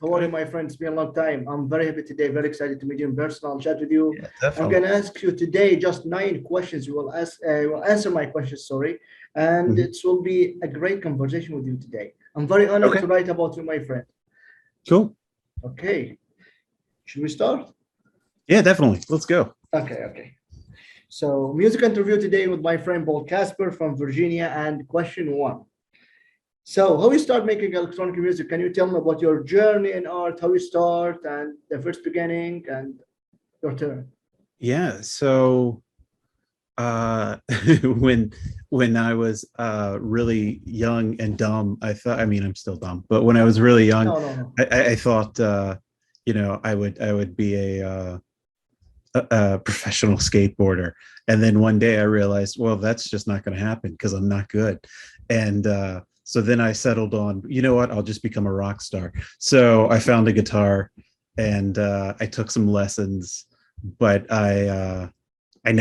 How are you, Good. my friend? It's been a long time. I'm very happy today, very excited to meet you in person. I'll chat with you. Yeah, I'm definitely. gonna ask you today just 9 questions. You will answer my questions, sorry, and Mhm. it will be a great conversation with you today. I'm very honored Okay, to write about you, my friend. cool. Okay, should we start? Yeah, definitely. Let's go. Okay. So, music interview today with my friend Paul Casper from Virginia. And question one. So, how you start making electronic music? Can you tell me about your journey in art, how you start, and the first beginning, and your turn? Yeah, so uh when when I was really young and dumb, I thought, I mean, I'm still dumb, but when I was really young, No. I thought I would be a professional skateboarder. And then one day I realized, well, that's just not going to happen because I'm not good. And so then I settled on, you know what, I'll just become a rock star. So I found a guitar and I took some lessons, but I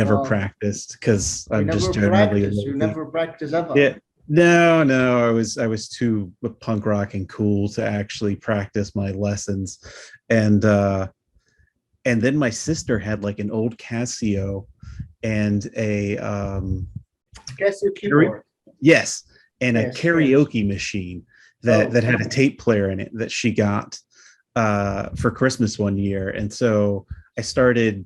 never Wow. practiced because You I'm just never generally practice. You lazy. never practice ever. Yeah. No, I was too punk rock and cool to actually practice my lessons. And then my sister had like an old Casio and a Casio karaoke, keyboard. yes, and a Yes, yes. karaoke machine that Oh, had a tape player in it that she got for Christmas one year. And so I started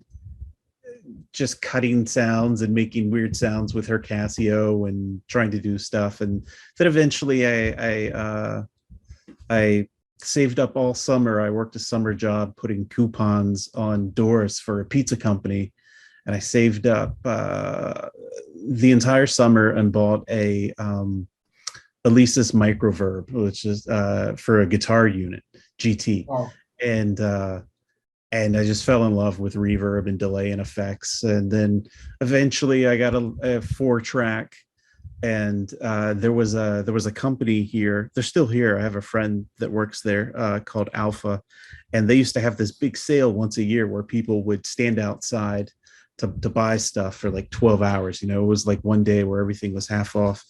just cutting sounds and making weird sounds with her Casio and trying to do stuff. And then eventually I saved up all summer. I worked a summer job putting coupons on doors for a pizza company, and I saved up the entire summer and bought a Alesis Microverb, which is for a guitar unit, GT, wow. and and I just fell in love with reverb and delay and effects. And then eventually I got a 4 track, and there was a company here. They're still here. I have a friend that works there called Alpha, and they used to have this big sale once a year where people would stand outside to buy stuff for like 12 hours. You know, it was like one day where everything was half off,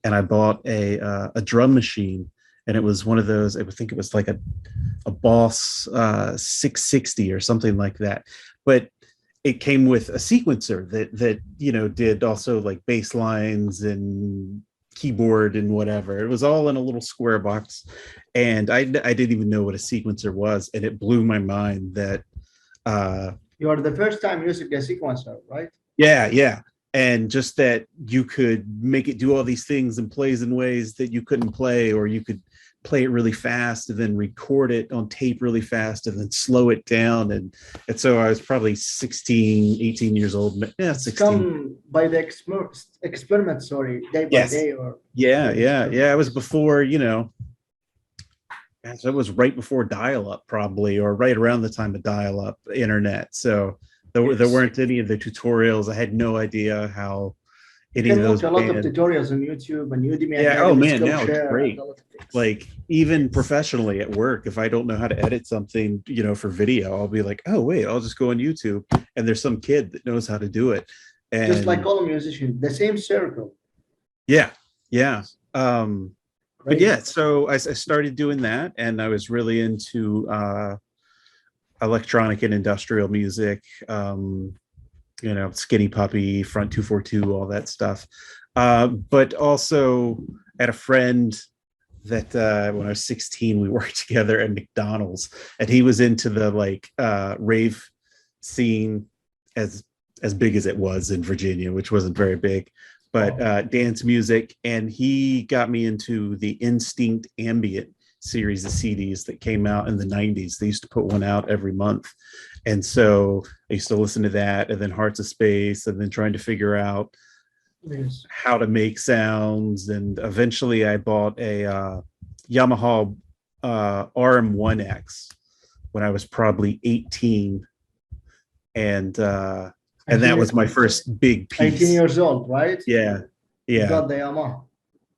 and I bought a drum machine, and it was one of those. I would think it was like a Boss 660 or something like that, but it came with a sequencer that did also like bass lines and keyboard and whatever. It was all in a little square box, and I didn't even know what a sequencer was, and it blew my mind that uh You are the first time using a sequencer, right? yeah, and just that you could make it do all these things and plays in ways that you couldn't play, or you could play it really fast and then record it on tape really fast and then slow it down. And so I was probably 16, 18 years old. Yeah, It's 16. come by the experiment, sorry, day by Yes. day or Yeah, by the yeah, experiment. yeah. It was before, so it was right before dial up, probably, or right around the time of dial up internet. So there Yes. weren't any of the tutorials. I had no idea how You any of can those watch a lot of bands. tutorials on YouTube and Udemy Yeah. Oh Academy, man, now it's Skillshare, and great. a lot of things. Like even professionally at work, if I don't know how to edit something, for video, I'll be like, oh wait, I'll just go on YouTube, and there's some kid that knows how to do it. Just like And all musicians, the same circle. yeah, yeah. Um, but Great. yeah, so I started doing that, and I was really into electronic and industrial music. Skinny Puppy, Front 242, all that stuff. But also had a friend that when I was 16, we worked together at McDonald's, and he was into the like rave scene as as big as it was in Virginia, which wasn't very big, but Wow. dance music. And he got me into the Instinct Ambient series of CDs that came out in the 90s. They used to put one out every month. And so I used to listen to that, and then Hearts of Space, and then trying to figure out Yes. how to make sounds. And eventually I bought a Yamaha RM1X when I was probably 18, and that 18, was my first big 18 piece. years old, right? Yeah, You yeah, got the Yamaha.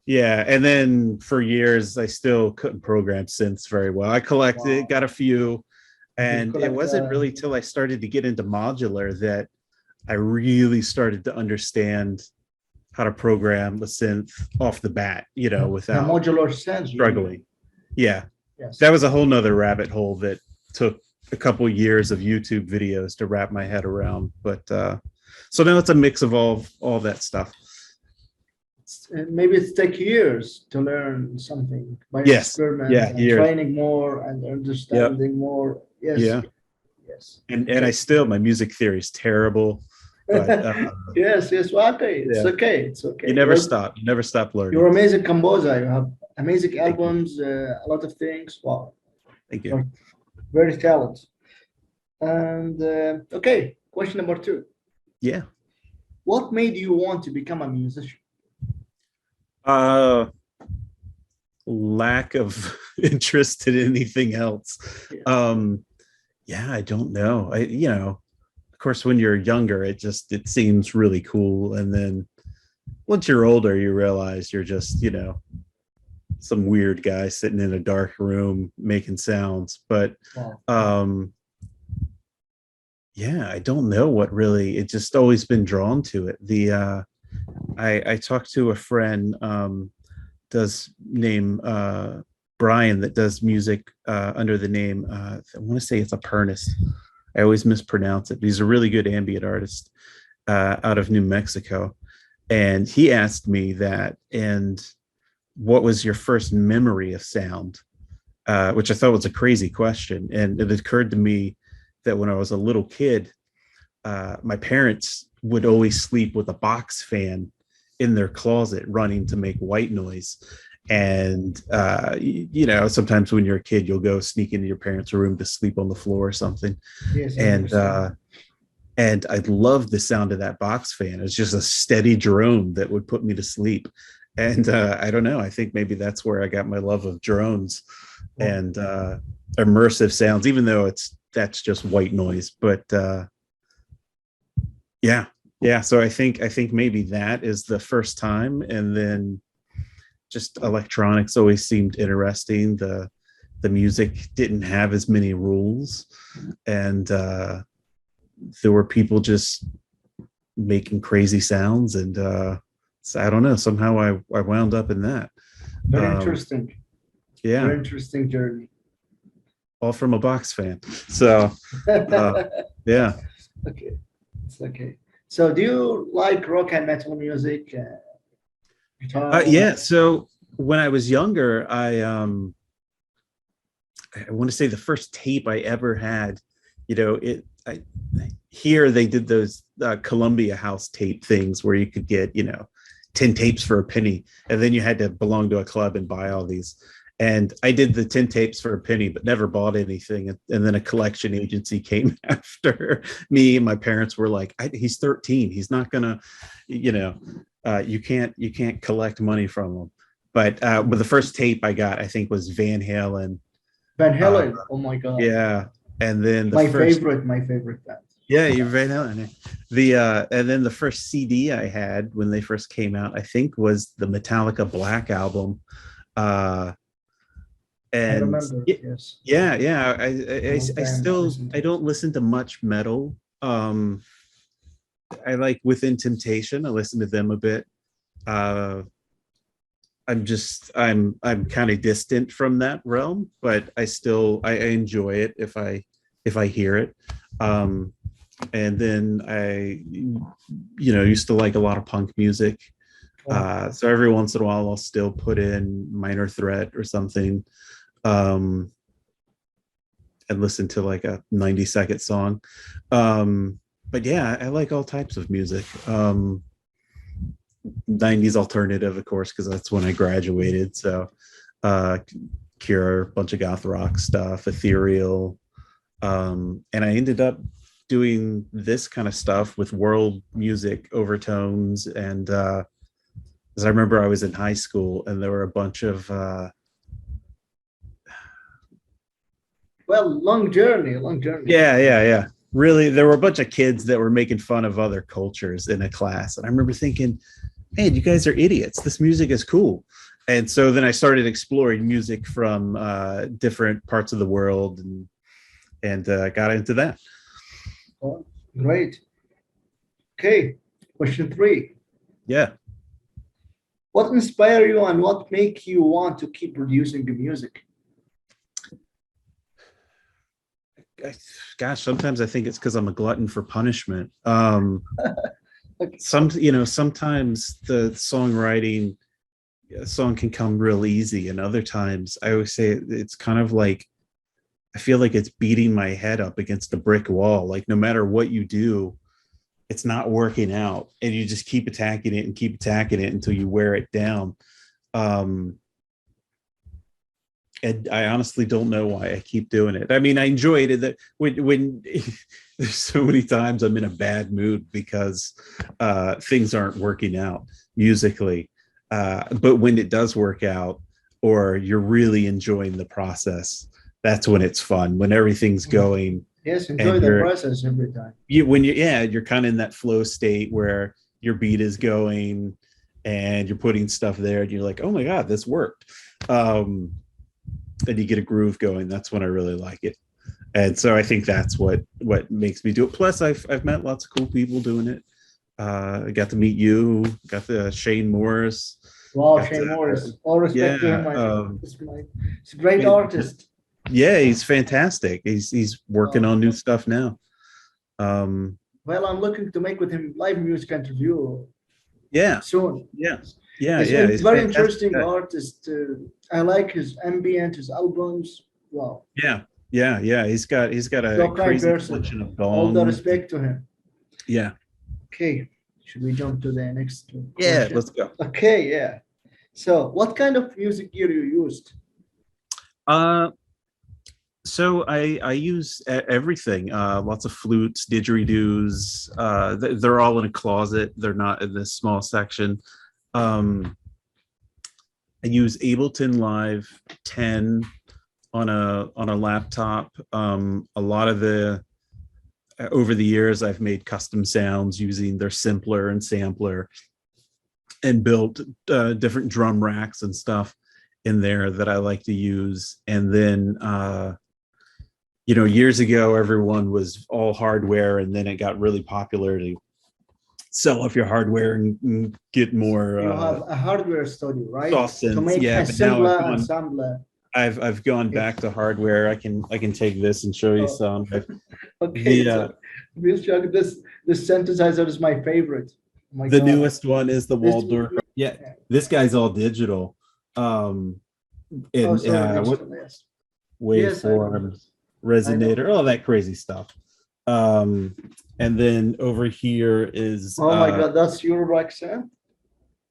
yeah. And then for years I still couldn't program synths very well. I collected, Wow. got a few, You and it collect wasn't really till I started to get into modular that I really started to understand how to program a synth off the bat, the without modular sense, you mean? struggling. Yeah. Yes. that was a whole nother rabbit hole that took a couple years of YouTube videos to wrap my head around. But so now it's a mix of all that stuff. Maybe it's take years to learn something by Yes. experiment Yeah. and Years. training more and Yep. understanding more. Yes, Yeah. yes. And I still, my music theory is terrible, but Yes, yes. Well, okay, it's yeah, okay. It's you okay. never stop. You never stop You're learning. amazing composer. You have amazing Thank you. albums, a lot of things. Wow, Thank you. you're very talented. And okay, question number two. Yeah. What made you want to become a musician? Uh, lack of interest in anything else. Yeah. Yeah, I don't know. Of course, when you're younger, it seems really cool, and then once you're older, you realize you're just, some weird guy sitting in a dark room making sounds. But Wow. yeah, I don't know what really. It just always been drawn to it. I talked to a friend does name Brian that does music under the name I want to say it's a Pernus. I always mispronounce it. But he's a really good ambient artist out of New Mexico, and he asked me that. And what was your first memory of sound? Which I thought was a crazy question, and it occurred to me that when I was a little kid, my parents would always sleep with a box fan in their closet running to make white noise. And sometimes when you're a kid, you'll go sneak into your parents' room to sleep on the floor or something. Yes, I And understand. and I loved the sound of that box fan. It's just a steady drone that would put me to sleep. And I don't know, I think maybe that's where I got my love of drones Wow. and immersive sounds, even though that's just white noise. But yeah, so I think maybe that is the first time. And then just electronics always seemed interesting. The music didn't have as many rules, and there were people just making crazy sounds. And so I don't know, somehow I wound up in that. Very um interesting. yeah, Very interesting journey. all from a box fan. So yeah. Okay, it's okay. So, do you like rock and metal music, guitar? Yeah, so when I was younger, I want to say the first tape I ever had, here they did those Columbia House tape things where you could get, 10 tapes for a penny, and then you had to belong to a club and buy all these. And I did the 10 tapes for a penny, but never bought anything. And then a collection agency came after me, and my parents were like, he's 13. He's not gonna, you can't collect money from him. But with the first tape I got, I think was Van Halen. Van Uh, Halen. Oh my God. yeah. And then the My first, favorite, my favorite band. yeah, you're Van Halen. And then the first CD I had when they first came out, I think was the Metallica Black album. Uh, I and remember. Yes. yeah, A long I time I still, listened to I it. don't listen to much metal. I like Within Temptation. I listen to them a bit. Uh, I'm kind of distant from that realm, but I enjoy it if I hear it. Um, and then I used to like a lot of punk music. Wow. So every once in a while I'll still put in Minor Threat or something, um, and listen to like a 90-second song. But yeah, I like all types of music. 90s alternative, of course, because that's when I graduated. So uh Cure, bunch of goth rock stuff, ethereal. And I ended up doing this kind of stuff with world music overtones. And as I remember, I was in high school and there were a bunch of Well, long journey, long journey. yeah, really, there were a bunch of kids that were making fun of other cultures in a class. And I remember thinking, man, you guys are idiots. This music is cool. And so then I started exploring music from different parts of the world, and got into that. Oh, great. Okay. Question three. Yeah. What inspire you and what make you want to keep producing the music? gosh, sometimes I think it's because I'm a glutton for punishment. Okay. Sometimes the songwriting, a song can come real easy, and other times I always say it's kind of like I feel like it's beating my head up against a brick wall. Like no matter what you do, it's not working out, and you just keep attacking it and keep attacking it until you wear it down. Um, and I honestly don't know why I keep doing it. I mean, I enjoy it that when there's so many times I'm in a bad mood because things aren't working out musically. But when it does work out, or you're really enjoying the process, that's when it's fun. When everything's going, Yes, and enjoy the process every time. you're kind of in that flow state where your beat is going, and you're putting stuff there, and you're like, oh my god, this worked. And you get a groove going. That's when I really like it. And so I think that's what makes me do it. Plus, I've met lots of cool people doing it. I got to meet you. Got the Shane Morris. Wow, Got Shane to, Morris. All respect to him. He's a great artist. yeah, he's fantastic. He's working on new stuff now. Um, Well, I'm looking to make with him live music interview yeah, soon. yeah, yeah, He's yeah. a He's a very fantastic interesting guy. artist. I like his ambient, his albums. Wow, Yeah, yeah, yeah. He's got a so kind crazy person. collection of All the gongs. respect to him. Yeah, Okay, should we jump to the next yeah. question? Let's go. Okay, yeah. So, what kind of music gear you used? Uh, so I use everything. Lots of flutes, didgeridoos. They're all in a closet. They're not in this small section. Um, I use Ableton Live 10 on a laptop. A lot of the over the years, I've made custom sounds using their simpler and sampler, and built different drum racks and stuff in there that I like to use. And then years ago, everyone was all hardware, and then it got really popular to sell off your hardware and get more You have a hardware studio, right? soft To synths. make Yeah, but now assembler and sampler. I've gone back Yes. to hardware. I can take this and show you Oh, some. okay, The so we'll check this synthesizer is my favorite. Oh my the God. newest one is the This Waldorf. Yeah, this guy's all digital. Um, oh and sorry, what digital, yes. Yes, I know. waveforms, I know. resonator, all that crazy stuff. Um, and then over here is Oh my God, that's your accent?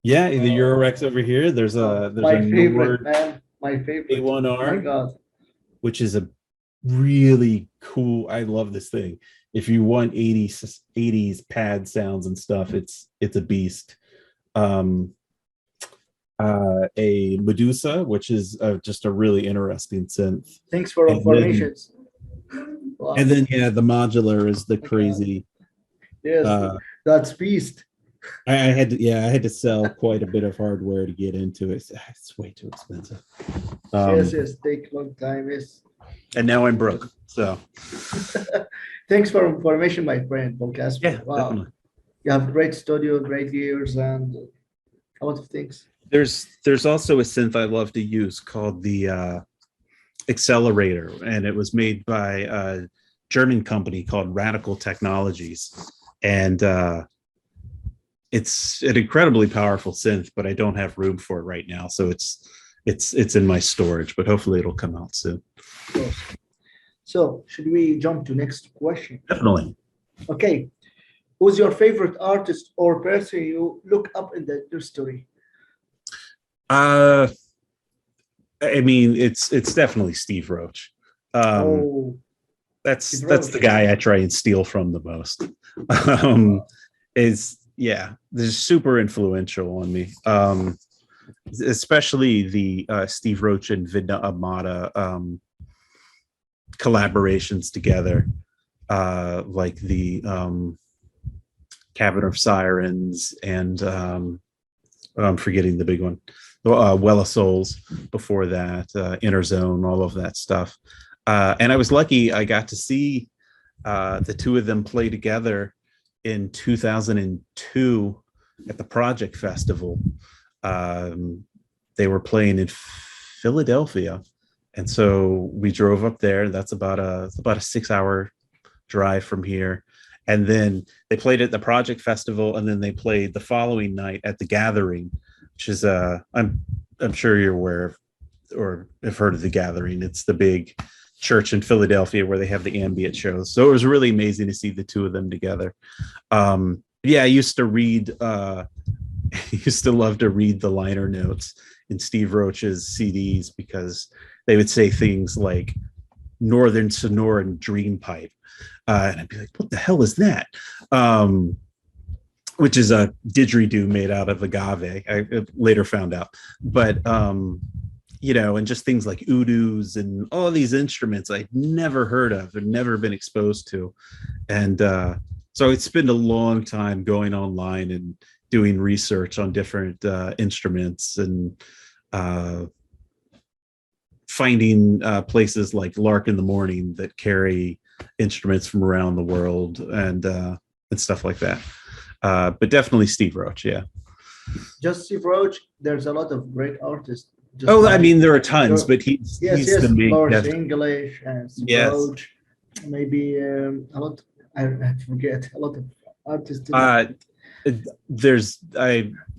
yeah, the Oh, Eurorex over here. There's oh, a my favorite, Nord man. My favorite. Oh my A1R, God. which is a really cool. I love this thing. If you want 80s pad sounds and stuff, it's a beast. Um, a Medusa, which is just a really interesting synth. Thanks for And then information. Wow. yeah, the modular is the Oh my God. crazy. Yes, Uh, that's beast. I had to sell quite a bit of hardware to get into it. It's way too expensive. Yes, Um, yes, take long time. Yes. and now I'm broke. So Thanks for information, my friend, Paul Casper. yeah, Wow. definitely. You have great studio, great ears, and a lot of things. There's also a synth I love to use called the Accelerator, and it was made by a German company called Radical Technologies, and it's an incredibly powerful synth, but I don't have room for it right now, so it's in my storage, but hopefully it'll come out soon. Of course. So, should we jump to next question? Definitely. Okay. Who's your favorite artist or person you look up in the history? Uh, I mean, it's definitely Steve Roach. Um, Oh, that's the Roach. guy I try and steal from the most. Um, is yeah, they're super influential on me. Especially the Steve Roach and Vidna Amata collaborations together, like the Cavern of Sirens and I'm forgetting the big one, Well of Souls before that, Inner Zone, all of that stuff. And I was lucky I got to see the two of them play together in 2002 at the Project Festival. They were playing in Philadelphia, And so we drove up there. That's about a 6 hour drive from here. And then they played at the Project Festival, and then they played the following night at the Gathering, which is I'm sure you're aware of or have heard of the Gathering. It's the big church in Philadelphia where they have the ambient shows. So it was really amazing to see the two of them together. Yeah, I used to read I used to love to read the liner notes in Steve Roach's CDs because they would say things like Northern Sonoran Dream Pipe. And I'd be like, what the hell is that? Which is a didgeridoo made out of agave. I later found out. But, and just things like udus and all these instruments I'd never heard of and never been exposed to. And so I spent a long time going online and doing research on different instruments and finding places like Lark in the Morning that carry instruments from around the world and stuff like that. But definitely Steve Roach, yeah. Just Steve Roach, there's a lot of great artists. I mean, there are tons, but he's yes, the main. Lawrence English and Steve Yes. Roach, maybe a lot. I forget a lot of artists. I'm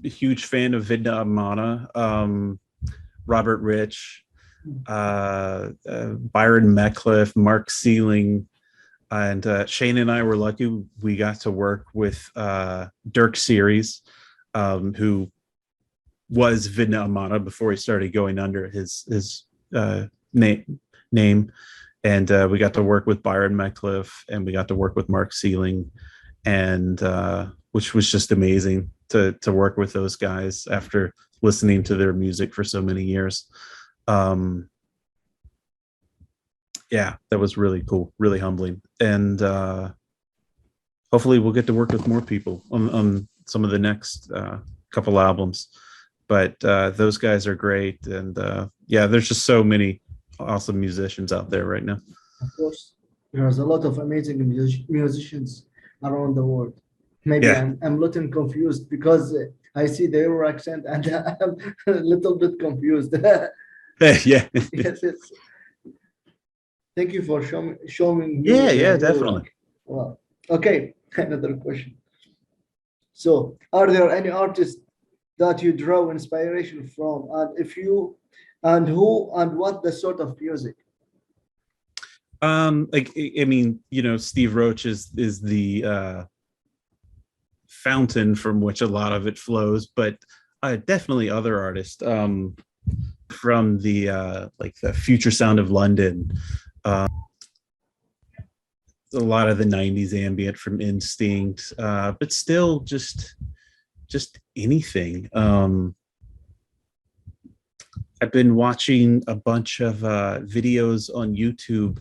a huge fan of Vidna Amana, Robert Rich, Byron Metcalf, Mark Sealing, and Shane and I were lucky we got to work with Dirk Series, who was Vidna Amana before he started going under his name. And we got to work with Byron Metcalf, and we got to work with Mark Sealing, and which was just amazing to work with those guys after listening to their music for so many years. Yeah, that was really cool, really humbling. And hopefully we'll get to work with more people on some of the next couple albums. But those guys are great. And yeah, there's just so many awesome musicians out there right now. Of course, there's a lot of amazing musicians around the world. Maybe Yeah. I'm a little confused because I see the Euro accent and I'm a little bit confused. Yeah. Yes, yes. Thank you for showing me Yeah, your definitely. work. Wow. Okay, another question. So, are there any artists that you draw inspiration from, and if you, and who, and what the sort of music? Like I mean, Steve Roach is the fountain from which a lot of it flows, but definitely other artists from the like the Future Sound of London, a lot of the 90s ambient from Instinct, but still just anything. I've been watching a bunch of videos on YouTube,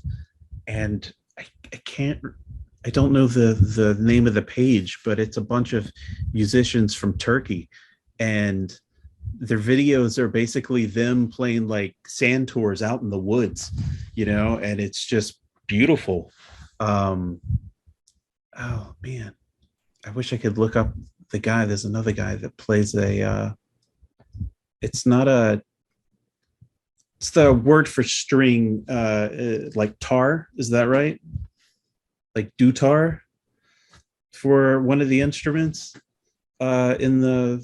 and I don't know the name of the page, but it's a bunch of musicians from Turkey, and their videos are basically them playing like sand tours out in the woods, and it's just beautiful. Oh man, I wish I could look up the guy. There's another guy that plays it's the word for string, like tar, is that right? Like dutar for one of the instruments in the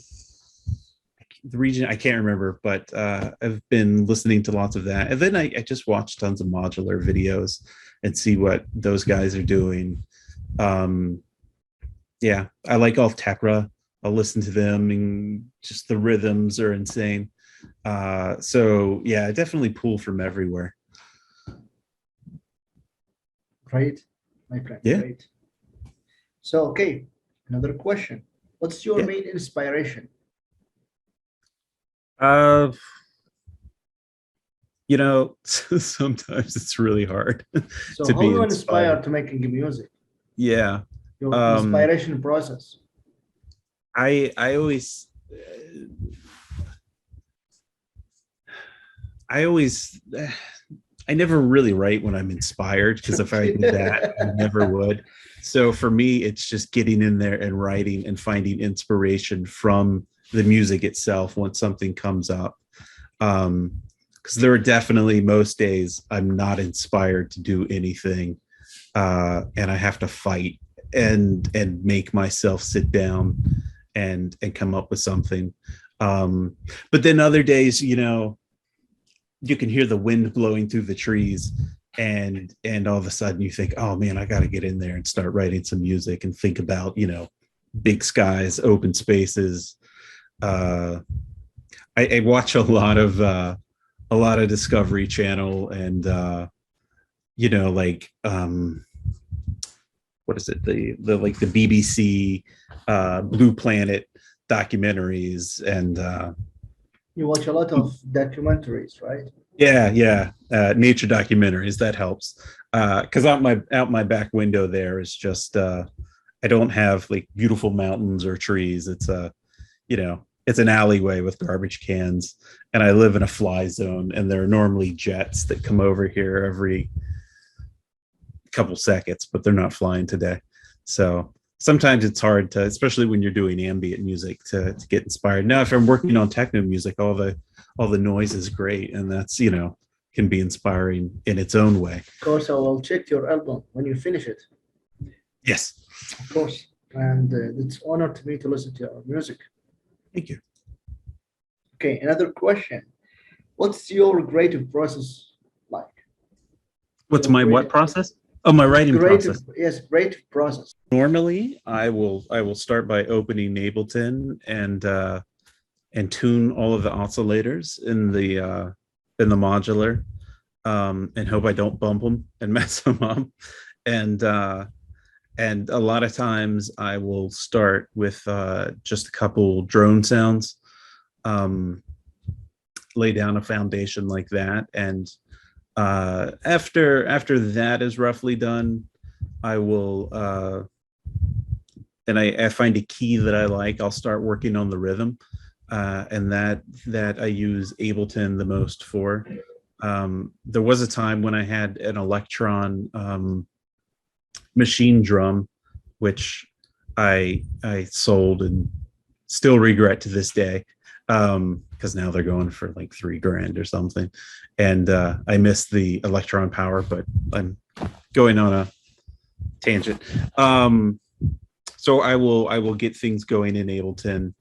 region. I can't remember, but I've been listening to lots of that. And then I just watch tons of modular videos and see what those guys are doing. Yeah, I like Alt Tekra. I'll listen to them, and just the rhythms are insane. So yeah, I definitely pull from everywhere. Great, my friend. Yeah. Great. So, okay, another question. What's your Yeah. main inspiration? Sometimes it's really hard So, to how be you inspired. inspired to making music? Yeah. Your Um, inspiration process. I always I always I never really write when I'm inspired, because if I did that, I never would. So for me, it's just getting in there and writing and finding inspiration from the music itself once something comes up. because there are definitely most days I'm not inspired to do anything, and I have to fight and make myself sit down and come up with something. But then other days, you can hear the wind blowing through the trees, and all of a sudden you think, oh man, I got to get in there and start writing some music and think about, big skies, open spaces. I watch a lot of Discovery Channel, and like what is it, the like the BBC Blue Planet documentaries, and You watch a lot of documentaries, right? yeah, nature documentaries. That helps, because out my back window there is just I don't have like beautiful mountains or trees. It's an alleyway with garbage cans, and I live in a fly zone, and there are normally jets that come over here every couple seconds, but they're not flying today. So sometimes it's hard to, especially when you're doing ambient music, to get inspired. Now, if I'm working on techno music, all the noise is great, and that's can be inspiring in its own way. Of course, I will check your album when you finish it. Yes, Of course, and it's an honor to me to listen to your music. thank you. Okay, another question. What's your creative process like? What's Your my what creative, process? Oh, my writing creative, process. yes, creative process. Normally, I will start by opening Ableton and tune all of the oscillators in the modular, and hope I don't bump them and mess them up. And a lot of times I will start with just a couple drone sounds, lay down a foundation like that, and after that is roughly done, I will and I find a key that I like. I'll start working on the rhythm, and that I use Ableton the most for. There was a time when I had an Electron machine drum, which I sold and still regret to this day, because now they're going for like $3,000 or something, and I miss the Electron power. But I'm going on a tangent. So I will get things going in Ableton,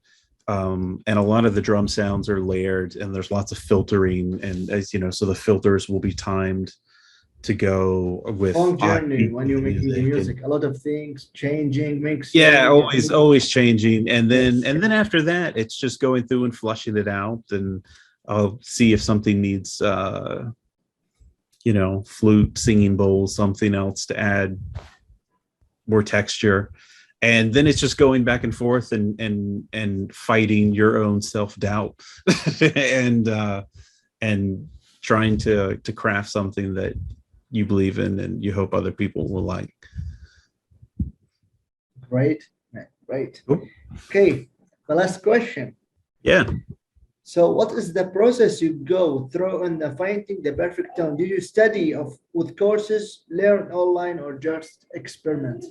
and a lot of the drum sounds are layered, and there's lots of filtering, and as you know, so the filters will be timed to go with Long journey beat when you're making the and music. A lot of things changing, yeah, mixing, always changing, and then yes. after that, it's just going through and flushing it out, and I'll see if something needs flute, singing bowl, something else to add more texture. And then it's just going back and forth and fighting your own self-doubt and trying to craft something that you believe in and you hope other people will like. Great, great. Cool. Okay, the last question. Yeah. So what is the process you go through in finding the perfect tone? Do you study with courses, learn online, or just experiment?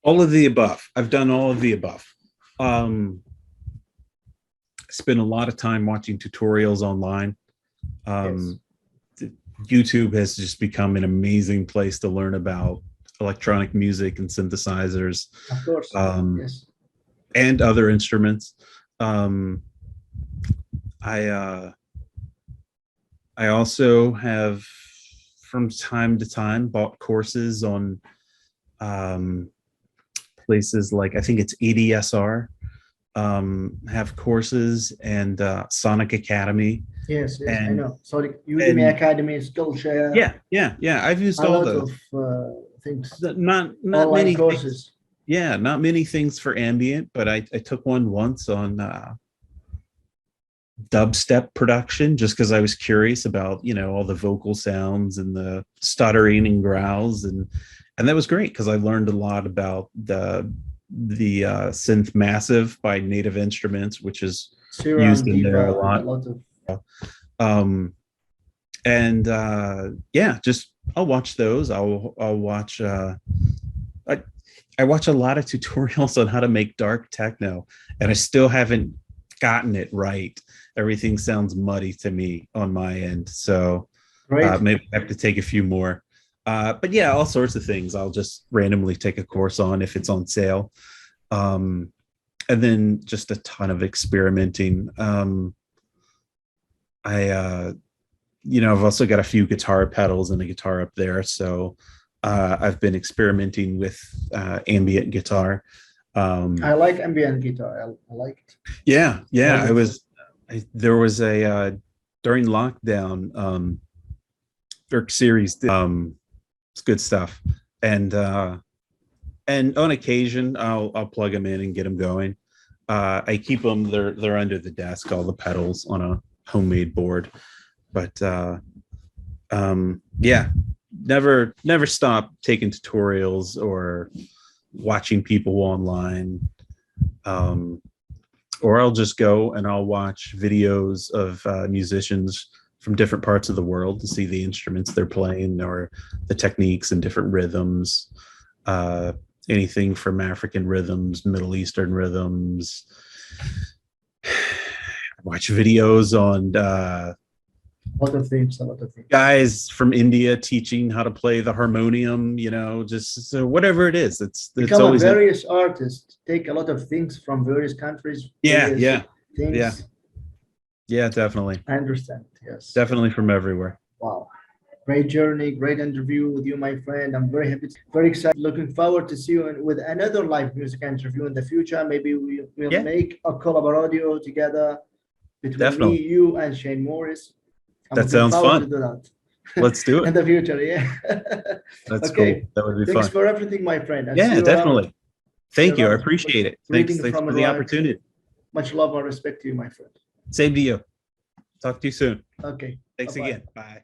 All of the above. I've done all of the above. Spent a lot of time watching tutorials online. Yes. YouTube has just become an amazing place to learn about electronic music and synthesizers. Of course. Yes. And other instruments. I also have, from time to time, bought courses on places like, I think it's ADSR, have courses, and Sonic Academy. Yes, and, I know. So Udemy Academy, Skillshare. Yeah. I've used a all lot those. Of things. Not online many courses. Things, yeah, not many things for ambient, but I took one once on dubstep production, just because I was curious about all the vocal sounds and the stuttering and growls, and that was great because I learned a lot about the synth Massive by Native Instruments, which is Serum, used in Diva, there a lot. Just I'll watch those. I'll watch I watch a lot of tutorials on how to make dark techno, and I still haven't gotten it right. Everything sounds muddy to me on my end. So Great. maybe I have to take a few more. But yeah, all sorts of things. I'll just randomly take a course on if it's on sale. And then just a ton of experimenting. I've also got a few guitar pedals and a guitar up there. So I've been experimenting with ambient guitar. I like ambient guitar. I like it. Yeah. Very good. There was a during lockdown Dirk series. It's good stuff. And on occasion I'll plug them in and get them going. I keep them. They're under the desk. All the pedals on a homemade board. But yeah, never stop taking tutorials or watching people online. Or I'll just go and I'll watch videos of musicians from different parts of the world to see the instruments they're playing or the techniques and different rhythms. Anything from African rhythms, Middle Eastern rhythms. Watch videos on A lot of things. guys from India teaching how to play the harmonium, just so whatever it is. It's Become always a various artist. Take a lot of things from various countries. Yeah, various yeah, things. yeah, definitely. I understand. Yes. Definitely from everywhere. Wow. Great journey, great interview with you, my friend. I'm very happy, very excited. Looking forward to see you with another live music interview in the future. Maybe we'll Yeah. make a collab audio together between Definitely. me, you, and Shane Morris. I'm That looking sounds forward fun. to do that. Let's do In it. the future, yeah. That's Okay. cool. That would be Thanks fun. for everything, my friend. I'll see Yeah, you around. definitely. Thank you. I around. appreciate it. Greetings Thanks from for the Iraq. opportunity. Much love and respect to you, my friend. Same to you. Talk to you soon. Okay. Thanks Bye-bye. again. Bye.